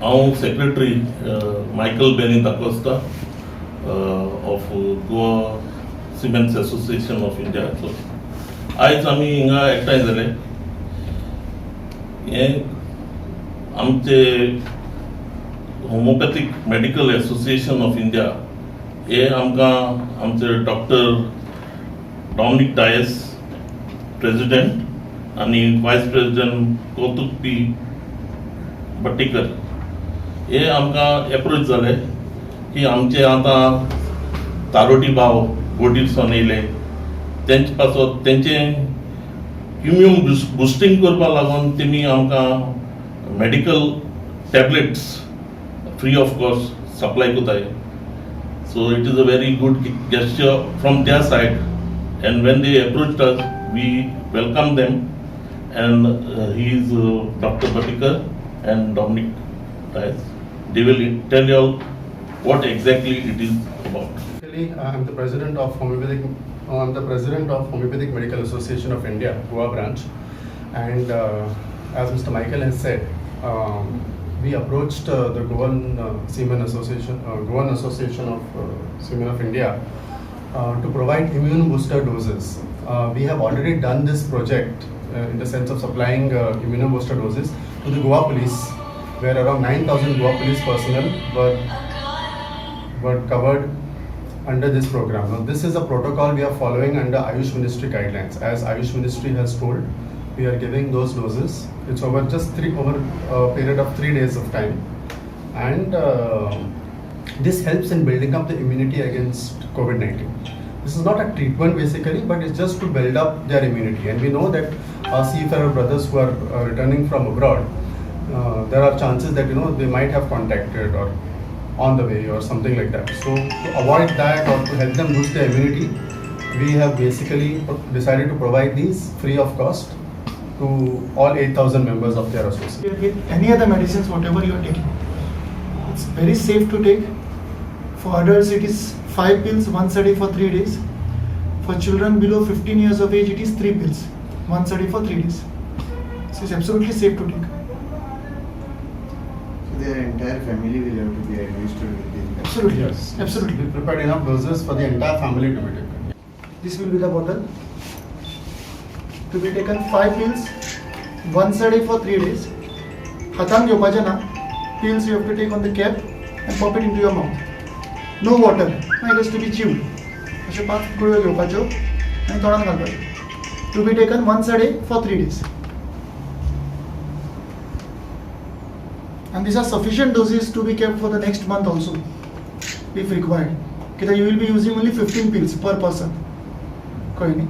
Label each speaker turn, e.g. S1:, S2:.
S1: हांव secretary Michael Benny Dacosta of Goa cements association of India. So आयज आमी हिंगा एकठांय जाले. हे आमचे homeopathic medical association of India हे आमकां आमचे डॉक्टर डॉमिनिक डायस प्रेसिडेंट आणि vice president Kautuk P Battikar हे आमकां एप्रोच जाले की आमचे आतां तारोटी भाव बोडीरसून येयले तेंचे पासत तेंचे इम्यून बुस्टिंग करपा लागून तेमी आमकां medical tablets free of cost supply कोताय. So it is a very good gesture from their side, and when they approached us we welcome them, and he is Dr. Batikar and Dominic Dias. They will tell you all what exactly it is about.
S2: I'm the president of Homeopathic Medical Association of India, Goa branch, and as Mr. Michael has said, we approached the Goan Seamen Association, Goan Association of Seamen of India, to provide immune booster doses. We have already done this project in the sense of supplying immune booster doses to the Goa police, where around 9,000 Goa police personnel were covered under this program. Now, this is a protocol we are following under Ayush Ministry guidelines. As Ayush Ministry has told, we are giving those doses. It's over a period of 3 days of time, and this helps in building up the immunity against COVID-19. This is not a treatment basically, but it's just to build up their immunity. And we know that our seafarer brothers who are returning from abroad, there are chances that they might have contacted or on the way or something like that. So to avoid that or to help them boost their immunity, we have basically decided to provide these free of cost to all 8,000 members of their association.
S3: With any other medicines, whatever you are taking, it's very safe to take. For adults, it is 5 pills once a day for 3 days. For children below 15 years of age, it is 3 pills once a day for 3 days. So it's absolutely safe to take.
S4: So their entire family will have to be administered with this.
S3: Absolutely,
S2: Yes.
S3: absolutely.
S2: We prepared enough doses for the entire family to be taken.
S3: This will be the bottle. To be taken 5 pills once a day for 3 days. Hatan घेवपाचे ना. Pills you have to take on the cap and pop it into your mouth. No water. It has to be chewed. अशे 5 गुळयो घेवपाच्यो आनी तोंडात घालपाच्यो. To be taken once a day for 3 days. And these are sufficient doses to be kept for the next month also, if required. Because you will be using only 15 pills per person. कोई नहीं.